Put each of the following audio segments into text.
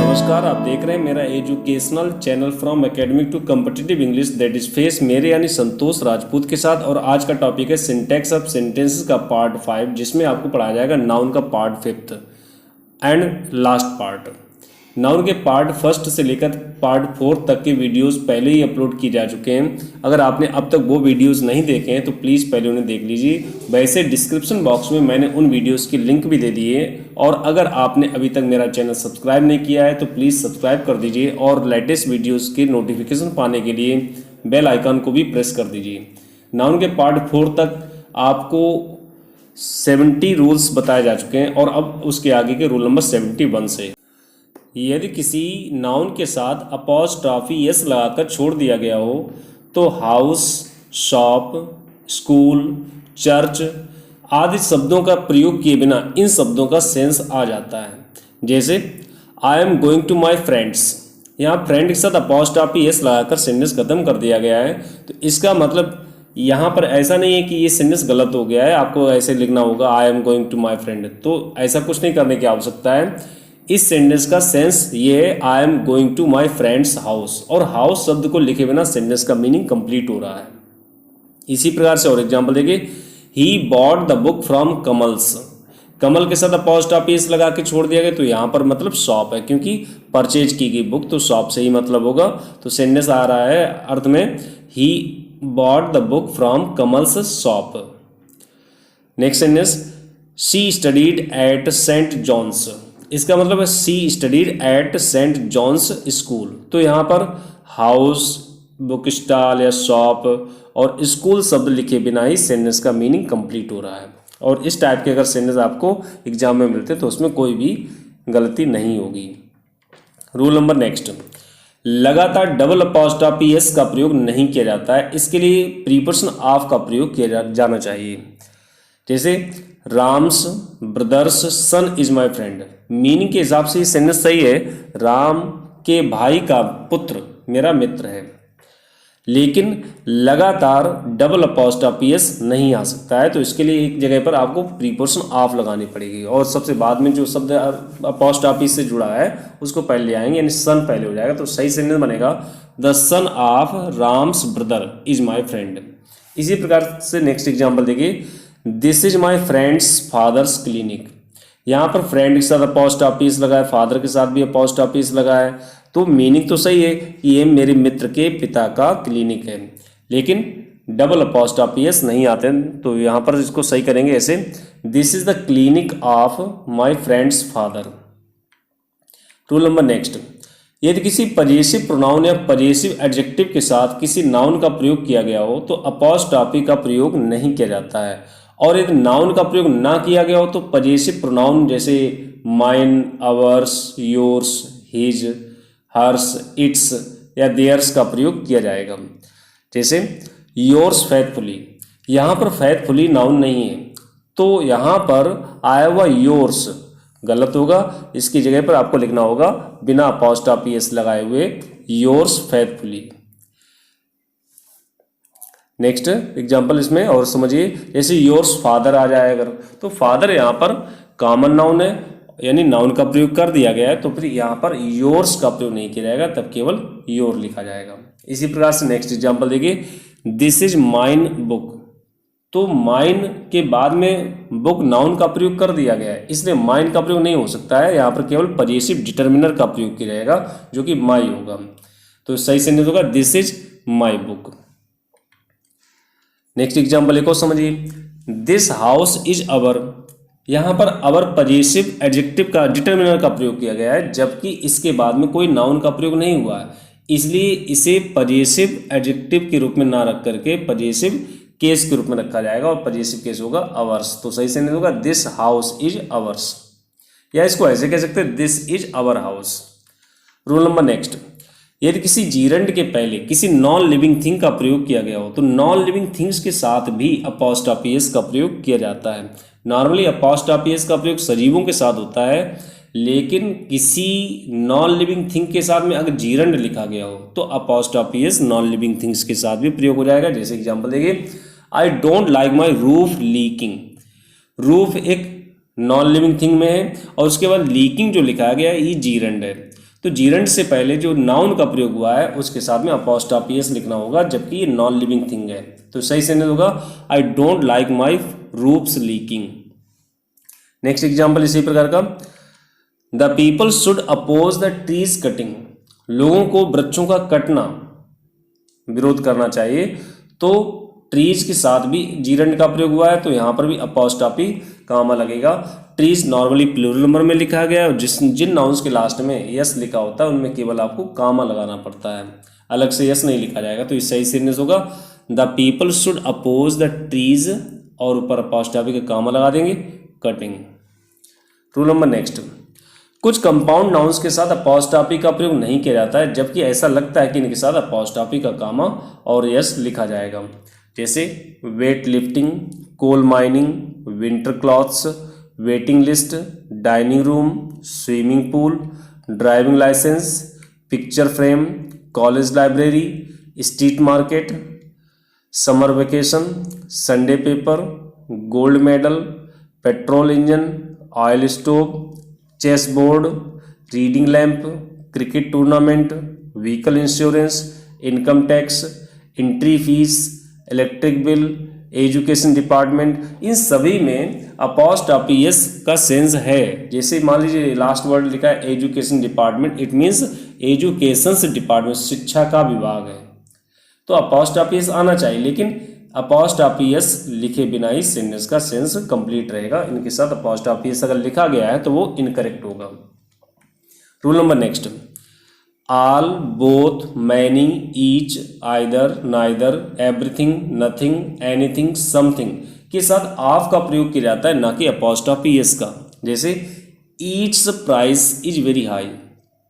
नमस्कार, आप देख रहे हैं मेरा educational channel from academic to competitive English that is face, मेरे यानी संतोष राजपूत के साथ। और आज का टॉपिक है सिंटैक्स ऑफ सेंटेंसेस का पार्ट 5, जिसमें आपको पढ़ाया जाएगा नाउन का part 5 and last part. Noun के पार्ट 1 से लेकर पार्ट 4 तक के वीडियोस पहले ही अपलोड किए जा चुके हैं। अगर आपने अब तक वो वीडियोस नहीं देखे हैं तो प्लीज़ पहले उन्हें देख लीजिए। वैसे डिस्क्रिप्शन बॉक्स में मैंने उन वीडियोस की लिंक भी दे दी है। और अगर आपने अभी तक मेरा चैनल सब्सक्राइब नहीं किया है तो प्लीज़ सब्सक्राइब कर दीजिए और लेटेस्ट वीडियोज़ के नोटिफिकेशन पाने के लिए बेल आइकन को भी प्रेस कर दीजिए। नाउन के पार्ट 4 तक आपको 70 रूल्स बताए जा चुके हैं और अब उसके आगे के रूल नंबर 71 से यदि किसी नाउन के साथ अपॉस्ट्रॉफी यस लगाकर छोड़ दिया गया हो तो हाउस, शॉप, स्कूल, चर्च आदि शब्दों का प्रयोग किए बिना इन शब्दों का सेंस आ जाता है। जैसे I am going to my friends, यहाँ फ्रेंड के साथ अपॉस्ट्रॉफी यस लगाकर सेंटेंस खत्म कर दिया गया है। तो इसका मतलब यहाँ पर ऐसा नहीं है कि ये सेंटेंस गलत हो गया है, आपको ऐसे लिखना होगा I am going to my friend. तो ऐसा कुछ नहीं करने की आवश्यकता है। इस सेंटेंस का सेंस ये है I am going to my friends house, और हाउस शब्द को लिखे बिना सेंटेंस का मीनिंग कंप्लीट हो रहा है। इसी प्रकार से और एग्जांपल देखिए, he bought the book from Kamal's, Kamal के साथ अपॉस्ट्रॉफी एस लगा के छोड़ दिया गया तो यहाँ पर मतलब शॉप है, क्योंकि परचेज की गई बुक तो शॉप से ही मतलब होगा। तो सेंटेंस आ रहा है अर्थ में he bought the book from Kamal's shop. Next sentence, she studied at Saint John's, इसका मतलब है she studied at Saint John's school. तो यहाँ पर हाउस, बुक स्टॉल या शॉप और स्कूल शब्द लिखे बिना ही सेंटेंस का मीनिंग कंप्लीट हो रहा है। और इस टाइप के अगर सेंटेंस आपको एग्जाम में मिलते तो उसमें कोई भी गलती नहीं होगी। रूल नंबर नेक्स्ट, लगातार डबल अपॉस्ट्रॉफी एस का प्रयोग नहीं किया जाता है। इसके लिए प्रीपोजिशन ऑफ का प्रयोग किया जाना चाहिए। जैसे Ram's brother's son is my friend, meaning के हिसाब से ये सेंटेंस सही है, राम के भाई का पुत्र मेरा मित्र है। लेकिन लगातार डबल अपॉस्ट्रॉफी एस नहीं आ सकता है, तो इसके लिए एक जगह पर आपको प्रीपोजिशन ऑफ लगानी पड़ेगी और सबसे बाद में जो शब्द अपॉस्ट्रॉफी से जुड़ा है उसको पहले ले आएंगे, यानी सन पहले हो जाएगा। तो सही सेंटेंस बनेगा the son of Ram's brother is my friend. इसी प्रकार से नेक्स्ट एग्जाम्पल देखिए, this is my friend's father's clinic, यहाँ पर फ्रेंड के साथ अपॉस्ट्रॉफी एस लगा है, फादर के साथ भी अपॉस्ट्रॉफी एस लगा है। तो मीनिंग तो सही है कि ये मेरे मित्र के पिता का क्लिनिक है, लेकिन डबल अपॉस्ट्रॉफी एस नहीं आते हैं। तो यहाँ पर इसको सही करेंगे ऐसे, this is the clinic of my friends father. Rule number next, यदि किसी पजेसिव प्रोनाउन या पजेसिव एडजेक्टिव के साथ किसी नाउन का प्रयोग किया गया हो तो अपॉस्ट्रॉफी का प्रयोग नहीं किया जाता है। और यदि नाउन का प्रयोग ना किया गया हो तो पजेसिव प्रोनाउन जैसे mine, ours, yours, his, hers, its या देयर्स का प्रयोग किया जाएगा। जैसे योर्स फेथफुली, यहाँ पर फेथफुली नाउन नहीं है तो यहाँ पर आया हुआ योर्स गलत होगा। इसकी जगह पर आपको लिखना होगा बिना अपॉस्ट्रॉफी एस लगाए हुए योर्स फेथफुली। नेक्स्ट एग्जाम्पल इसमें और समझिए, जैसे योर्स फादर आ जाए अगर, तो फादर यहाँ पर कॉमन नाउन है, यानी नाउन का प्रयोग कर दिया गया है, तो फिर यहाँ पर योर्स का प्रयोग नहीं किया जाएगा, तब केवल योर लिखा जाएगा। इसी प्रकार से नेक्स्ट एग्जाम्पल देखिए, दिस इज माइन बुक, तो माइन के बाद में बुक नाउन का प्रयोग कर दिया गया है, इसलिए माइन का प्रयोग नहीं हो सकता है। यहाँ पर केवल पजेसिव डिटर्मिनर का प्रयोग किया जाएगा जो कि माई होगा। तो सही सेंटेंस होगा this is my book. Next example एक और समझिए, दिस हाउस इज अवर, यहाँ पर अवर पजेसिव एडजेक्टिव का डिटर्मिनर का प्रयोग किया गया है, जबकि इसके बाद में कोई नाउन का प्रयोग नहीं हुआ है, इसलिए इसे पजेसिव एडजेक्टिव के रूप में ना रख करके पजेसिव केस के रूप में रखा जाएगा और पजेसिव केस होगा अवर्स। तो सही सेंटेंस होगा दिस हाउस इज अवर्स, या इसको ऐसे कह सकते हैं this is our house. Rule number next, यदि किसी जीरंड के पहले किसी नॉन लिविंग थिंग का प्रयोग किया गया हो तो नॉन लिविंग थिंग्स के साथ भी अपॉस्ट्रॉफी एस का प्रयोग किया जाता है। नॉर्मली अपॉस्ट्रॉफी एस का प्रयोग सजीवों के साथ होता है, लेकिन किसी नॉन लिविंग थिंग के साथ में अगर जीरंड लिखा गया हो तो apostrophe S non living things के साथ भी प्रयोग हो जाएगा। जैसे एग्जाम्पल देखिए, आई don't like my roof leaking, roof एक नॉन लिविंग थिंग में है और उसके बाद लीकिंग जो लिखा गया है ये जीरंड है। तो जीरंड से पहले जो नाउन का प्रयोग हुआ है उसके साथ में अपॉस्ट्रोफी एस लिखना होगा, जबकि ये नॉन लिविंग थिंग है। तो सही सेंटेंस होगा I don't like my roof's leaking. Next example इसी प्रकार का, the people should oppose the trees cutting. लोगों को वृक्षों का कटना विरोध करना चाहिए। तो ट्रीज के साथ भी जीरंड का प्रयोग हुआ है, तो यहाँ पर भी अपॉस्ट्रोफी कामा लगेगा। ट्रीज नॉर्मली प्लूरल नंबर में लिखा गया है और जिन नाउन्स के लास्ट में यस लिखा होता है उनमें केवल आपको कामा लगाना पड़ता है, अलग से यस नहीं लिखा जाएगा। तो इस सही सेंटेंस होगा the people should oppose the trees और ऊपर अपॉस्ट्रोफी का कामा लगा देंगे, कटिंग। रूल नंबर नेक्स्ट, कुछ कंपाउंड नाउन्स के साथ अपॉस्ट्रोफी का प्रयोग नहीं किया जाता है, जबकि ऐसा लगता है कि इनके साथ अपॉस्ट्रोफी का कामा और यस लिखा जाएगा। जैसे weight lifting, coal mining, winter clothes, waiting list, dining room, swimming pool, driving licence, picture frame, college library, street market, summer vacation, Sunday paper, gold medal, petrol engine, oil stove, chess board, reading lamp, cricket tournament, vehicle insurance, income tax, entry fees, electric bill, education department, इन सभी में apostrophe S का sense है। जैसे मान लीजिए last word लिखा है education department, it means education department, शिक्षा का विभाग है, तो अपॉस्ट्रोफी एस आना चाहिए, लेकिन अपॉस्ट्रोफी एस लिखे बिना ही सेंटेंस का सेंस कंप्लीट रहेगा। इनके साथ अपॉस्ट्रोफी एस अगर लिखा गया है तो वो इनकरेक्ट होगा। Rule number next, all, both, many, each, either, neither, everything, nothing, anything, something के साथ ऑफ का प्रयोग किया जाता है, ना कि अपॉस्ट्रोफी एस का। जैसे each price is very high,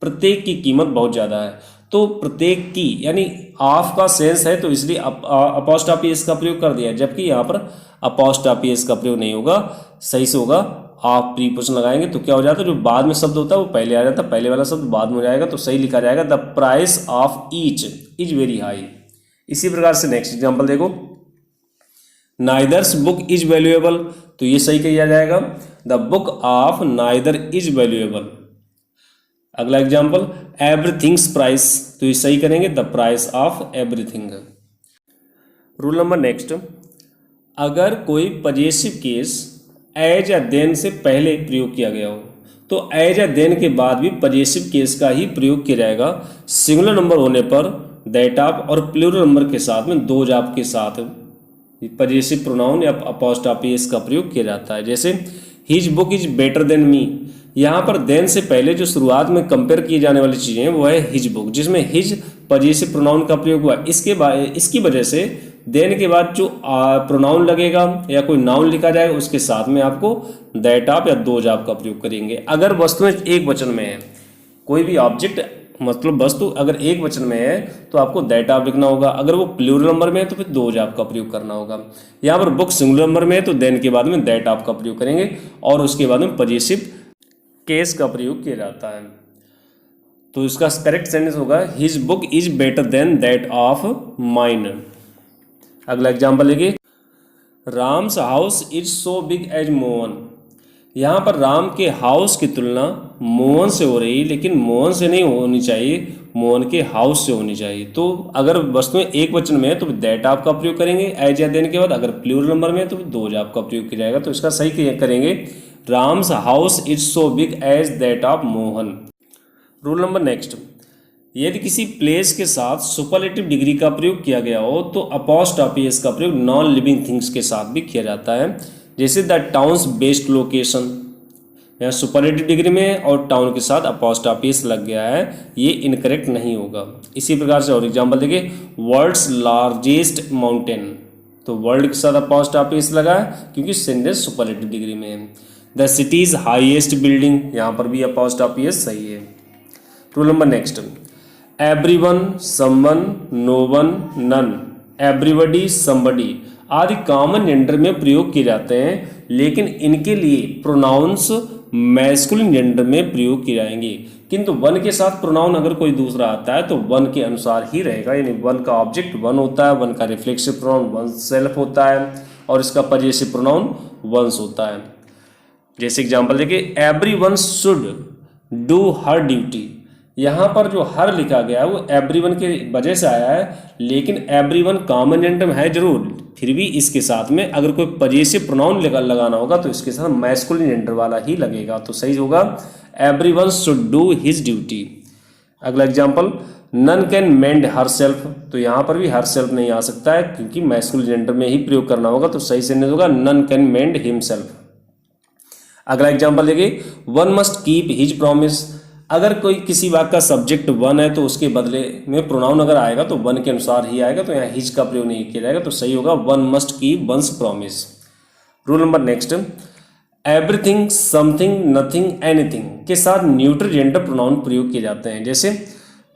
प्रत्येक की कीमत बहुत ज़्यादा है, तो प्रत्येक की यानी ऑफ का सेंस है, तो इसलिए अपॉस्ट्रोफी एस का प्रयोग कर दिया है, जबकि यहाँ पर अपॉस्ट्रोफी एस का प्रयोग नहीं होगा। सही से होगा आप प्रीपोजिशन लगाएंगे तो क्या हो जाता है, जो बाद में शब्द होता है वो पहले आ जाता है, पहले वाला शब्द बाद में हो जाएगा, तो सही लिखा जाएगा the price of each is very high. इसी प्रकार से नेक्स्ट एग्जांपल देखो, नाइदर्स बुक इज वैल्यूएबल, तो ये सही किया जाएगा the book of neither is valuable. अगला एग्जांपल, एवरीथिंग्स प्राइस, तो ये सही करेंगे the price of everything. Rule number next, अगर कोई पजेसिव केस एज या देन से पहले प्रयोग किया गया हो तो एज या देन के बाद भी पजेसिव केस का ही प्रयोग किया जाएगा। सिंगुलर नंबर होने पर दैट ऑफ और प्लूरल नंबर के साथ में दो जाप के साथ पजेसिव प्रोनाउन या अपॉस्ट्रोफी एस का प्रयोग किया जाता है। जैसे his book is better than me, यहाँ पर देन से पहले जो शुरुआत में कंपेयर किए जाने वाली चीज़ें हैं वो है हिज बुक, जिसमें हिज पजेसिव प्रोनाउन का प्रयोग हुआ। इसकी वजह से देन के बाद जो प्रोनाउन लगेगा या कोई नाउन लिखा जाएगा उसके साथ में आपको दैट ऑफ या दो जाप का प्रयोग करेंगे। अगर वस्तुएं एक वचन में है, कोई भी ऑब्जेक्ट मतलब वस्तु अगर एक वचन में है तो आपको दैट ऑफ लिखना होगा, अगर वो प्लूरल नंबर में है तो फिर दो जाप का प्रयोग करना होगा। यहाँ पर बुक सिंगुलर नंबर में है तो देन के बाद में दैट ऑफ का प्रयोग करेंगे और उसके बाद में पजेसिव केस का प्रयोग किया जाता है। तो इसका करेक्ट सेंटेंस होगा his book is better than that of mine. अगला एग्जाम्पल देखिए, Ram's house is so big as Mohan, यहाँ पर राम के हाउस की तुलना मोहन से हो रही है, लेकिन मोहन से नहीं होनी चाहिए, मोहन के हाउस से होनी चाहिए। तो अगर वस्तुएं एक वचन में है तो दैट ऑफ का प्रयोग करेंगे एज या देन के बाद, अगर प्लूरल नंबर में है तो दो जाप का प्रयोग किया जाएगा। तो इसका सही करेंगे Ram's house is so big as that of Mohan. Rule number next, यदि किसी प्लेस के साथ सुपरलेटिव डिग्री का प्रयोग किया गया हो तो अपॉस्ट्रोफी एस का प्रयोग नॉन लिविंग थिंग्स के साथ भी किया जाता है। जैसे द टाउन्स बेस्ट लोकेशन, यहाँ सुपरलेटिव डिग्री में और टाउन के साथ अपॉस्ट्रोफी एस लग गया है, ये इनकरेक्ट नहीं होगा। इसी प्रकार से और एग्जाम्पल देखिए, वर्ल्ड्स लार्जेस्ट माउंटेन, तो वर्ल्ड के साथ अपॉस्ट्रोफी एस लगा है क्योंकि सेंटेंस सुपरलेटिव डिग्री में है। द सिटीज हाईएस्ट बिल्डिंग, यहाँ पर भी अपॉस्ट्रोफी एस सही है। Rule number next, everyone, someone, no one, none, everybody, somebody आदि कॉमन जेंडर में प्रयोग किए जाते हैं, लेकिन इनके लिए प्रोनाउंस मैस्कुलिन जेंडर में प्रयोग किए जाएंगे। किंतु वन के साथ प्रोनाउन अगर कोई दूसरा आता है तो वन के अनुसार ही रहेगा, यानी वन का ऑब्जेक्ट वन होता है, वन का रिफ्लेक्सिव प्रोनाउन वन सेल्फ होता है और इसका पजेसिव प्रोनाउन वंस होता है। जैसे एग्जाम्पल देखिए, everyone should do her duty, यहाँ पर जो हर लिखा गया है वो एवरीवन के वजह से आया है, लेकिन एवरीवन कॉमन जेंडर में है जरूर, फिर भी इसके साथ में अगर कोई पजेसिव प्रोनाउन लगाना होगा तो इसके साथ मैस्कुलिन जेंडर वाला ही लगेगा, तो सही होगा everyone should do his duty. अगला example, none can mend herself, तो यहाँ पर भी हर सेल्फ नहीं आ सकता है क्योंकि मैस्कुलिन जेंडर में ही प्रयोग करना होगा, तो सही सेंटेंस होगा नन कैन मेंड हिमसेल्फ। अगला एग्जाम्पल देखिए, one must keep his promise, अगर कोई किसी वाक्य का सब्जेक्ट वन है तो उसके बदले में प्रोनाउन अगर आएगा तो वन के अनुसार ही आएगा, तो यहाँ हिज का प्रयोग नहीं किया जाएगा, तो सही होगा one must keep once promise. Rule number next, everything, something, nothing, anything के साथ न्यूट्रल जेंडर प्रोनाउन प्रयोग किए जाते हैं। जैसे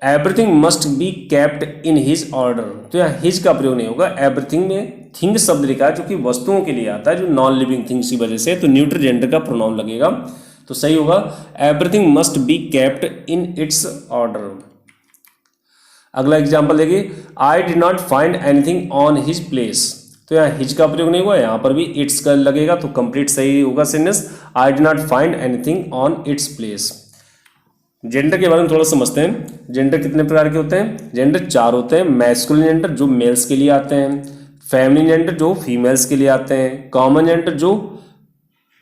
everything must be kept in his order, तो यहाँ हिज का प्रयोग नहीं होगा, एवरीथिंग में थिंग शब्द लिखा है जो कि वस्तुओं के लिए आता है, जो नॉन लिविंग थिंग्स की वजह से, तो न्यूट्रल जेंडर का प्रोनाउन लगेगा, तो सही होगा everything must be kept in its order. अगला एग्जाम्पल देखिए, I did not find anything on his place, तो यहाँ हिज का प्रयोग नहीं हुआ, यहाँ पर भी इट्स का लगेगा, तो कंप्लीट सही होगा sentence, I did not find anything on its place. Gender के बारे में थोड़ा समझते हैं। जेंडर कितने प्रकार के होते हैं? जेंडर 4 होते हैं। मैस्कुलिन जेंडर जो मेल्स के लिए आते हैं, फेमिनिन जेंडर जो फीमेल्स के लिए आते हैं, कॉमन जेंडर जो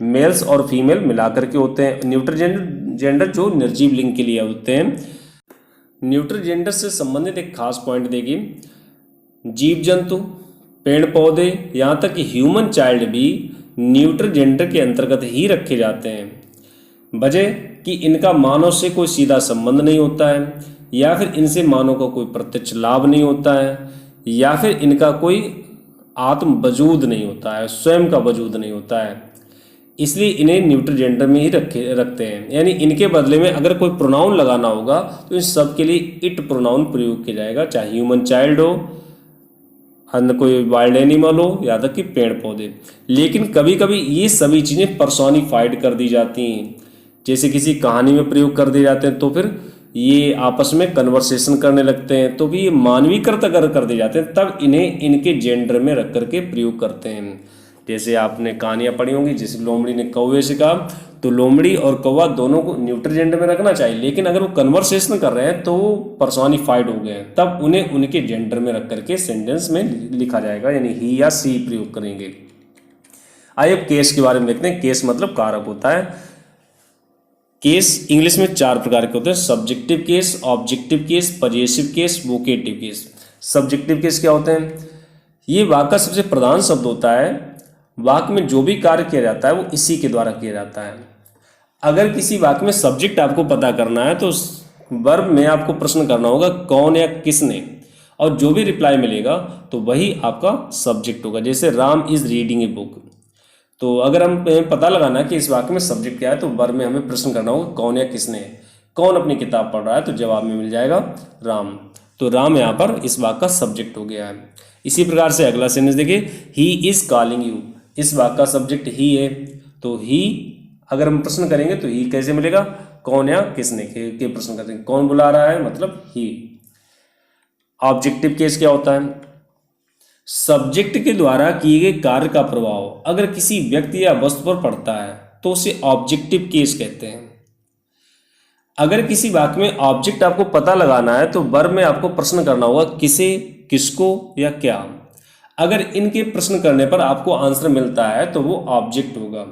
मेल्स और फीमेल मिलाकर के होते हैं, न्यूट्रल जेंडर जो निर्जीव लिंग के लिए होते हैं। न्यूट्रल जेंडर से संबंधित एक खास पॉइंट देखिए, जीव जंतु, पेड़ पौधे, यहाँ तक कि ह्यूमन चाइल्ड भी न्यूट्रल जेंडर के अंतर्गत ही रखे जाते हैं। वजह कि इनका मानव से कोई सीधा संबंध नहीं होता है, या फिर इनसे मानव को कोई प्रत्यक्ष लाभ नहीं होता है, या फिर इनका कोई आत्म वजूद नहीं होता है, स्वयं का वजूद नहीं होता है, इसलिए इन्हें न्यूट्रल जेंडर में ही रखते हैं। यानी इनके बदले में अगर कोई प्रोनाउन लगाना होगा तो इन सब के लिए इट प्रोनाउन प्रयोग किया जाएगा, चाहे ह्यूमन चाइल्ड हो, अन्य कोई वाइल्ड एनिमल हो, या तक कि पेड़ पौधे। लेकिन कभी कभी ये सभी चीज़ें पर्सोनिफाइड कर दी जाती हैं, जैसे किसी कहानी में प्रयोग कर दिए जाते हैं, तो फिर ये आपस में कन्वर्सेशन करने लगते हैं, तो भी ये मानवीकृत अगर कर दिए जाते हैं तब इन्हें इनके जेंडर में रख करके प्रयोग करते हैं। जैसे आपने कहानियाँ पढ़ी होंगी, जैसे लोमड़ी ने कौवे से कहा, तो लोमड़ी और कौवा दोनों को न्यूट्रल जेंडर में रखना चाहिए, लेकिन अगर वो कन्वर्सेशन कर रहे हैं तो वो पर्सोनिफाइड हो गए हैं, तब उन्हें उनके जेंडर में रख करके सेंटेंस में लिखा जाएगा, यानी ही या सी प्रयोग करेंगे। आइए अब केस के बारे में देखते हैं। केस मतलब कारक होता है। केस इंग्लिश में 4 प्रकार के होते हैं, subjective case, objective case, possessive case, vocative case. Subjective case क्या होते हैं? ये वाक्य का सबसे प्रधान शब्द होता है, वाक्य में जो भी कार्य किया जाता है वो इसी के द्वारा किया जाता है। अगर किसी वाक्य में सब्जेक्ट आपको पता करना है तो वर्ब में आपको प्रश्न करना होगा कौन या किसने, और जो भी रिप्लाई मिलेगा तो वही आपका सब्जेक्ट होगा। जैसे Ram is reading a book, तो अगर हम पता लगाना कि इस वाक्य में सब्जेक्ट क्या है तो वर्ब में हमें प्रश्न करना होगा कौन या किसने। कौन अपनी किताब पढ़ रहा है, तो जवाब में मिल जाएगा राम, तो राम यहाँ पर इस वाक्य का सब्जेक्ट हो गया है। इसी प्रकार से अगला सेंटेंस देखिए, ही इज कॉलिंग यू, इस वाक्य का सब्जेक्ट ही है, तो ही अगर हम प्रश्न करेंगे तो ही कैसे मिलेगा? कौन या किसने के प्रश्न करते हैं, कौन बुला रहा है मतलब ही। ऑब्जेक्टिव केस क्या होता है? सब्जेक्ट के द्वारा किए गए कार्य का प्रभाव अगर किसी व्यक्ति या वस्तु पर पड़ता है तो उसे ऑब्जेक्टिव केस कहते हैं। अगर किसी वाक्य में ऑब्जेक्ट आपको पता लगाना है तो वर्ब में आपको प्रश्न करना होगा किसे, किसको या क्या। अगर इनके प्रश्न करने पर आपको आंसर मिलता है तो वो ऑब्जेक्ट होगा।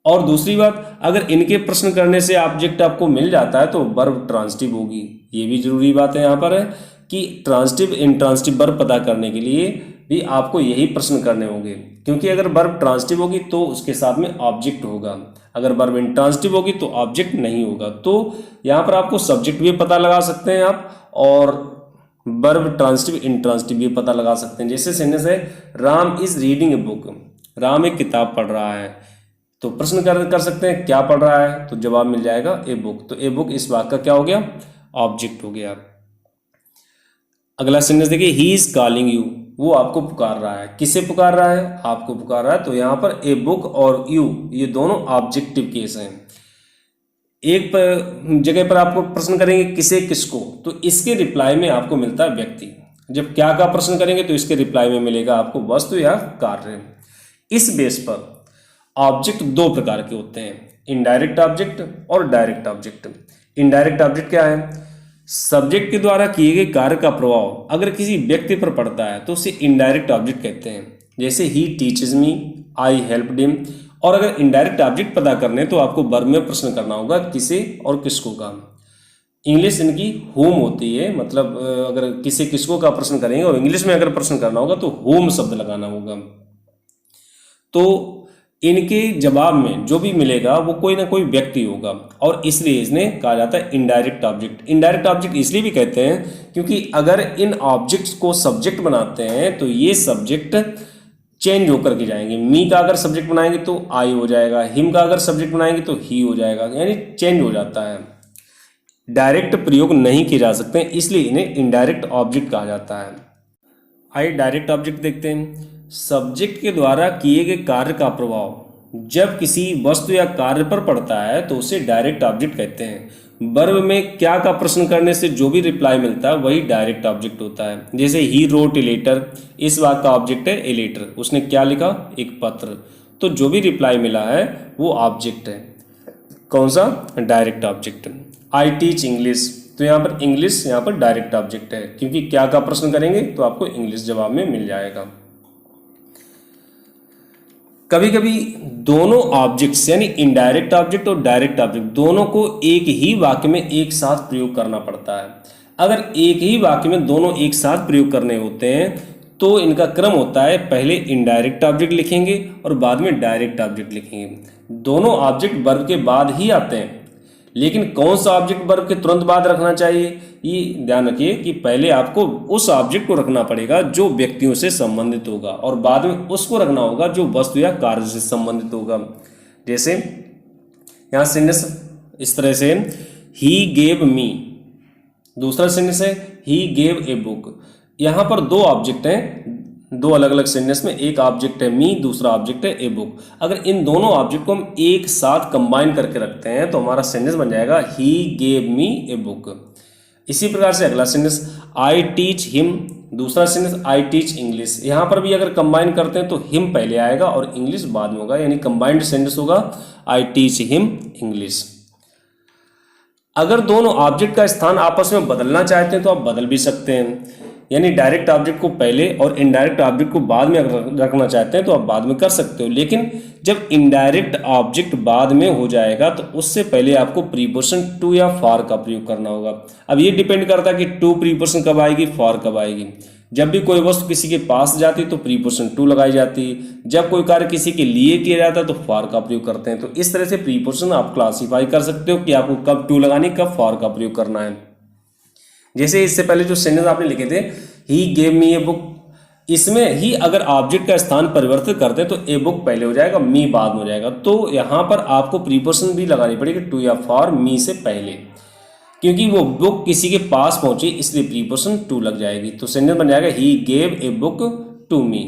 और दूसरी बात, अगर इनके प्रश्न करने से ऑब्जेक्ट आपको मिल जाता है तो वर्ब ट्रांजिटिव होगी। ये भी जरूरी बात है यहाँ पर है कि ट्रांजिटिव इंट्रांजिटिव वर्ब पता करने के लिए भी आपको यही प्रश्न करने होंगे, क्योंकि अगर वर्ब ट्रांजिटिव होगी तो उसके साथ में ऑब्जेक्ट होगा, अगर वर्ब इंट्रांजिटिव होगी तो ऑब्जेक्ट नहीं होगा। तो यहाँ पर आपको सब्जेक्ट भी पता लगा सकते हैं आप, और वर्ब ट्रांजिटिव इंट्रांजिटिव भी पता लगा सकते हैं। जैसे सेंटेंस है Ram is reading a book, Ram एक किताब पढ़ रहा है, तो प्रश्न कर सकते हैं क्या पढ़ रहा है, तो जवाब मिल जाएगा ए बुक, तो ए बुक इस वाक्य का क्या हो गया? ऑब्जेक्ट हो गया। अगला सेंटेंस देखिए, ही इज कॉलिंग यू, वो आपको पुकार रहा है। किसे पुकार रहा है? आपको पुकार रहा है, तो यहाँ पर ए बुक और यू ये दोनों ऑब्जेक्टिव केस हैं। एक जगह पर आपको प्रश्न करेंगे किसे किसको, तो इसके रिप्लाई में आपको मिलता है व्यक्ति। जब क्या का प्रश्न करेंगे तो इसके रिप्लाई में मिलेगा आपको वस्तु या कार्य। इस बेस पर ऑब्जेक्ट 2 प्रकार के होते हैं, इनडायरेक्ट ऑब्जेक्ट और डायरेक्ट ऑब्जेक्ट। इनडायरेक्ट ऑब्जेक्ट क्या है? सब्जेक्ट के द्वारा किए गए कार्य का प्रभाव अगर किसी व्यक्ति पर पड़ता है तो उसे इनडायरेक्ट ऑब्जेक्ट कहते हैं। जैसे he teaches me, I helped him. और अगर इनडायरेक्ट ऑब्जेक्ट पता करने तो आपको वर्ब में प्रश्न करना होगा किसे और किसको का। इंग्लिश इनकी होम होती है, मतलब अगर किसे किसको का प्रश्न करेंगे और इंग्लिश में अगर प्रश्न करना होगा तो होम शब्द लगाना होगा। तो इनके जवाब में जो भी मिलेगा वो कोई ना कोई व्यक्ति होगा और इसलिए इसने कहा जाता है इनडायरेक्ट ऑब्जेक्ट। इनडायरेक्ट ऑब्जेक्ट इसलिए भी कहते हैं क्योंकि अगर इन ऑब्जेक्ट्स को सब्जेक्ट बनाते हैं तो ये सब्जेक्ट चेंज होकर के जाएंगे। मी का अगर सब्जेक्ट बनाएंगे तो आई हो जाएगा, हिम का अगर सब्जेक्ट बनाएंगे तो ही हो जाएगा, यानी चेंज हो जाता है। डायरेक्ट प्रयोग नहीं किए जा सकते, इसलिए इन्हें इनडायरेक्ट ऑब्जेक्ट कहा जाता है। आइए डायरेक्ट ऑब्जेक्ट देखते हैं। सब्जेक्ट के द्वारा किए गए कार्य का प्रभाव जब किसी वस्तु या कार्य पर पड़ता है तो उसे डायरेक्ट ऑब्जेक्ट कहते हैं। वर्ब में क्या का प्रश्न करने से जो भी रिप्लाई मिलता है वही डायरेक्ट ऑब्जेक्ट होता है। जैसे ही रोट ए लेटर, इस वाक्य का ऑब्जेक्ट है ए लेटर, उसने क्या लिखा? एक पत्र। तो जो भी रिप्लाई मिला है वो ऑब्जेक्ट है। कौन सा? Direct object. आई टीच इंग्लिश, तो यहाँ पर इंग्लिश यहाँ पर डायरेक्ट ऑब्जेक्ट है क्योंकि क्या का प्रश्न करेंगे तो आपको इंग्लिश जवाब में मिल जाएगा। कभी कभी दोनों ऑब्जेक्ट्स यानी इनडायरेक्ट ऑब्जेक्ट और डायरेक्ट ऑब्जेक्ट दोनों को एक ही वाक्य में एक साथ प्रयोग करना पड़ता है। अगर एक ही वाक्य में दोनों एक साथ प्रयोग करने होते हैं तो इनका क्रम होता है पहले इनडायरेक्ट ऑब्जेक्ट लिखेंगे और बाद में डायरेक्ट ऑब्जेक्ट लिखेंगे। दोनों ऑब्जेक्ट वर्ब के बाद ही आते हैं, लेकिन कौन सा ऑब्जेक्ट वर्ब के तुरंत बाद रखना चाहिए ये ध्यान रखिए कि पहले आपको उस ऑब्जेक्ट को रखना पड़ेगा जो व्यक्तियों से संबंधित होगा और बाद में उसको रखना होगा जो वस्तु या कार्य से संबंधित होगा। जैसे यहाँ सेंटेंस इस तरह से, ही गेव मी। दूसरा सेंटेंस है ही गेव ए बुक। यहाँ पर दो ऑब्जेक्ट हैं, दो अलग अलग सेंटेंस में, एक ऑब्जेक्ट है मी, दूसरा ऑब्जेक्ट है ए बुक। अगर इन दोनों ऑब्जेक्ट को हम एक साथ कंबाइन करके रखते हैं तो हमारा सेंटेंस बन जाएगा he gave me a book. इसी प्रकार से अगला सेंटेंस आई टीच हिम, दूसरा सेंटेंस आई टीच इंग्लिश। यहाँ पर भी अगर कंबाइन करते हैं तो हिम पहले आएगा और इंग्लिश बाद में होगा, यानी कंबाइंड सेंटेंस होगा आई टीच हिम इंग्लिश। अगर दोनों ऑब्जेक्ट का स्थान आपस में बदलना चाहते हैं तो आप बदल भी सकते हैं, यानी डायरेक्ट ऑब्जेक्ट को पहले और इनडायरेक्ट ऑब्जेक्ट को बाद में अगर रखना चाहते हैं तो आप बाद में कर सकते हो। लेकिन जब इनडायरेक्ट ऑब्जेक्ट बाद में हो जाएगा तो उससे पहले आपको प्रीपोजिशन टू या फॉर का प्रयोग करना होगा। अब ये डिपेंड करता है कि टू प्रीपोजिशन कब आएगी, फॉर कब आएगी। जब भी कोई वस्तु किसी के पास जाती है तो प्रीपोजिशन टू लगाई जाती है, जब कोई कार्य किसी के लिए किया जाता है तो फॉर का प्रयोग करते हैं। तो इस तरह से प्रीपोजिशन आप क्लासीफाई कर सकते हो कि आपको कब टू लगानी, कब फॉर का प्रयोग करना है। जैसे इससे पहले जो सेंटेंस आपने लिखे थे he gave me a book, इसमें ही अगर ऑब्जेक्ट का स्थान परिवर्तित करते हैं तो ए बुक पहले हो जाएगा, मी बाद में हो जाएगा। तो यहाँ पर आपको प्रीपोजिशन भी लगानी पड़ेगी टू या फॉर मी से पहले, क्योंकि वो बुक किसी के पास पहुंची इसलिए प्रीपोजिशन टू लग जाएगी। तो सेंटेंस बन जाएगा he gave a book to me.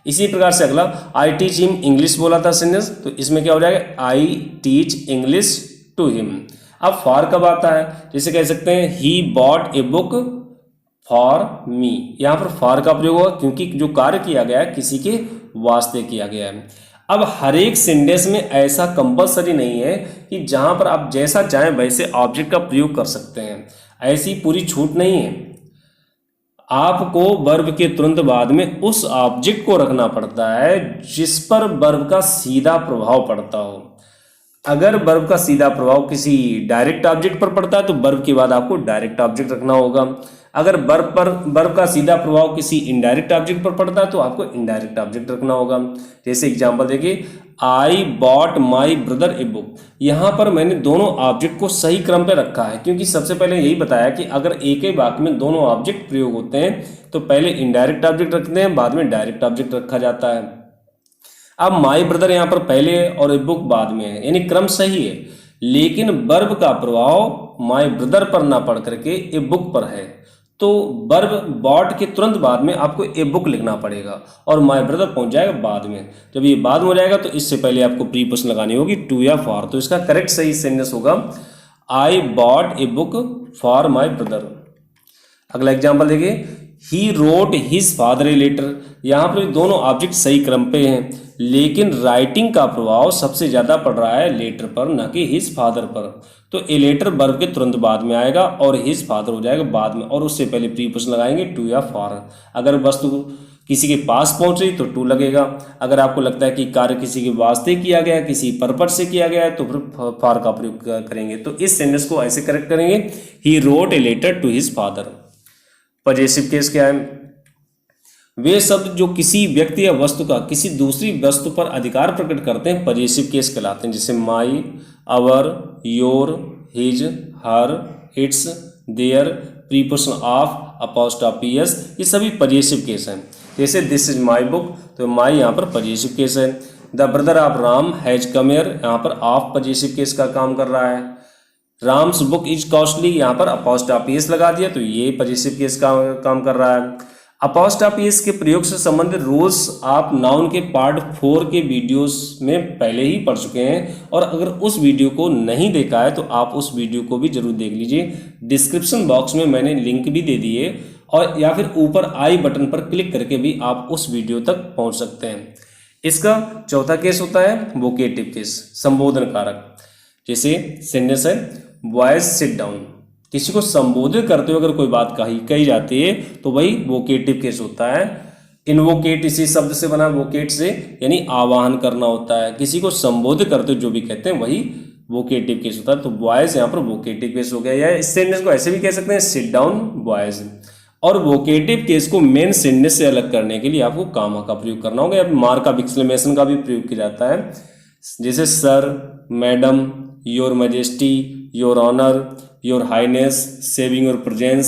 इसी प्रकार से अगला आई टीच हिम इंग्लिश बोला था सेंटेंस, तो इसमें क्या हो जाएगा I teach English to him. अब फॉर कब आता है? जैसे कह सकते हैं he bought a book for me. यहाँ पर फॉर का प्रयोग होगा क्योंकि जो कार्य किया गया है किसी के वास्ते किया गया है। अब हर एक सेंटेंस में ऐसा कंपलसरी नहीं है कि जहाँ पर आप जैसा चाहें वैसे ऑब्जेक्ट का प्रयोग कर सकते हैं, ऐसी पूरी छूट नहीं है। आपको वर्ब के तुरंत बाद में उस ऑब्जेक्ट को रखना पड़ता है जिस पर वर्ब का सीधा प्रभाव पड़ता हो। अगर वर्ब का सीधा प्रभाव किसी डायरेक्ट ऑब्जेक्ट पर पड़ता है तो वर्ब के बाद आपको डायरेक्ट ऑब्जेक्ट रखना होगा। अगर वर्ब का सीधा प्रभाव किसी इनडायरेक्ट ऑब्जेक्ट पर पड़ता है तो आपको इनडायरेक्ट ऑब्जेक्ट रखना होगा। जैसे एग्जांपल देखिए I bought my brother a book. यहाँ पर मैंने दोनों ऑब्जेक्ट को सही क्रम पे रखा है क्योंकि सबसे पहले यही बताया कि अगर एक ही वाक्य में दोनों ऑब्जेक्ट प्रयोग होते हैं तो पहले इनडायरेक्ट ऑब्जेक्ट रखते हैं, बाद में डायरेक्ट ऑब्जेक्ट रखा जाता है। अब माई ब्रदर यहाँ पर पहले और ए बुक बाद में है, यानी क्रम सही है, लेकिन वर्ब का प्रभाव माई ब्रदर पर ना पड़ करके ए बुक पर है। तो वर्ब बॉट के तुरंत बाद में आपको ए बुक लिखना पड़ेगा और माई ब्रदर पहुंच जाएगा बाद में। जब ये बाद में हो जाएगा तो इससे पहले आपको प्रीपोजिशन लगानी होगी टू या फॉर। तो इसका करेक्ट सही सेंटेंस होगा I bought a book for my brother. अगला एग्जाम्पल देखिए he wrote his father a letter. यहाँ पर दोनों ऑब्जेक्ट सही क्रम पे हैं, लेकिन राइटिंग का प्रभाव सबसे ज़्यादा पड़ रहा है लेटर पर, ना कि हिज फादर पर। तो ए लेटर वर्ब के तुरंत बाद में आएगा और हिज फादर हो जाएगा बाद में, और उससे पहले प्रीपोजिशन लगाएंगे टू या फॉर। अगर वस्तु किसी के पास पहुंच रही तो टू लगेगा। अगर आपको लगता है कि कार्य किसी के वास्ते किया गया है, किसी पर्पज से किया गया है, तो फिर फॉर का प्रयोग करेंगे। तो इस सेंटेंस को ऐसे करेक्ट करेंगे, he wrote a letter to his father. Possessive case क्या है? वे शब्द जो किसी व्यक्ति या वस्तु का किसी दूसरी वस्तु पर अधिकार प्रकट करते हैं पजेसिव केस कहलाते हैं, जैसे my, our, your, his, her, its, their, preposition of, apostrophe s, ये सभी पजेसिव केस हैं। जैसे दिस इज माई बुक, तो माई यहाँ पर पजेसिव केस है। The brother of Ram has come here, यहाँ पर ऑफ पजेसिव केस का काम कर रहा है। राम्स बुक इज कॉस्टली, यहाँ पर अपोस्ट्रोफी एस लगा दिया तो ये पजेसिव केस का काम कर रहा है। अपोस्ट्रोफी एस के प्रयोग से संबंधित रूल्स आप नाउन के पार्ट 4 के वीडियोस में पहले ही पढ़ चुके हैं, और अगर उस वीडियो को नहीं देखा है तो आप उस वीडियो को भी जरूर देख लीजिए। डिस्क्रिप्शन बॉक्स में मैंने लिंक भी दे दिए, और या फिर ऊपर आई बटन पर क्लिक करके भी आप उस वीडियो तक पहुंच सकते हैं। इसका चौथा केस होता है वोकेटिव केस, संबोधन कारक। जैसे सेंटेंस है बॉयज सिट डाउन, किसी को संबोधित करते हुए अगर कोई बात कही जाती है तो वही वोकेटिव केस होता है। इनवोकेट इसी शब्द से बना, वोकेट से यानी आवाहन करना होता है। किसी को संबोधित करते हुए जो भी कहते हैं वही वोकेटिव केस होता है। तो बॉयज यहाँ पर वोकेटिव केस हो गया, या इस सेंटेंस को ऐसे भी कह सकते हैं सिट डाउन बॉयज। और वोकेटिव केस को मेन सेंटेंस से अलग करने के लिए आपको कामा का प्रयोग करना होगा, या मार्क ऑफ एक्सक्लेमेशन का भी प्रयोग किया जाता है। जैसे sir, madam, your majesty, your honour, your highness, saving your presence,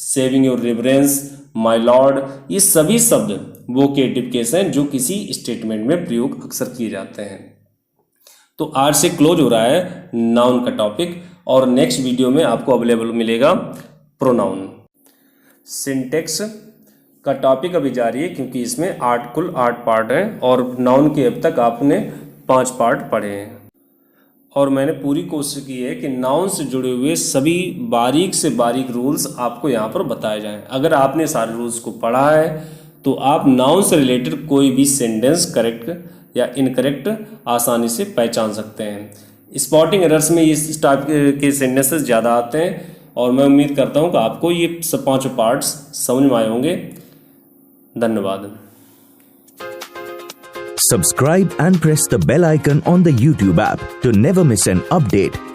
saving your reverence, my lord, ये सभी शब्द वोकेटिव केस हैं जो किसी स्टेटमेंट में प्रयोग अक्सर किए जाते हैं। तो आज से क्लोज हो रहा है नाउन का टॉपिक, और नेक्स्ट वीडियो में आपको अवेलेबल मिलेगा प्रोनाउन। सिंटेक्स का टॉपिक अभी जारी है, क्योंकि इसमें कुल 8 पार्ट हैं, और नाउन के अब तक आपने 5 पार्ट पढ़े हैं। और मैंने पूरी कोशिश की है कि नाउन से जुड़े हुए सभी बारीक से बारीक रूल्स आपको यहाँ पर बताए जाएं। अगर आपने सारे रूल्स को पढ़ा है तो आप नाउन से रिलेटेड कोई भी सेंटेंस करेक्ट या इनकरेक्ट आसानी से पहचान सकते हैं। स्पॉटिंग एरर्स में इस टाइप के सेंटेंसेस ज़्यादा आते हैं, और मैं उम्मीद करता हूँ कि आपको ये सब 5 पार्ट्स समझ में आए होंगे। धन्यवाद। Subscribe and press the bell icon on the YouTube app to never miss an update.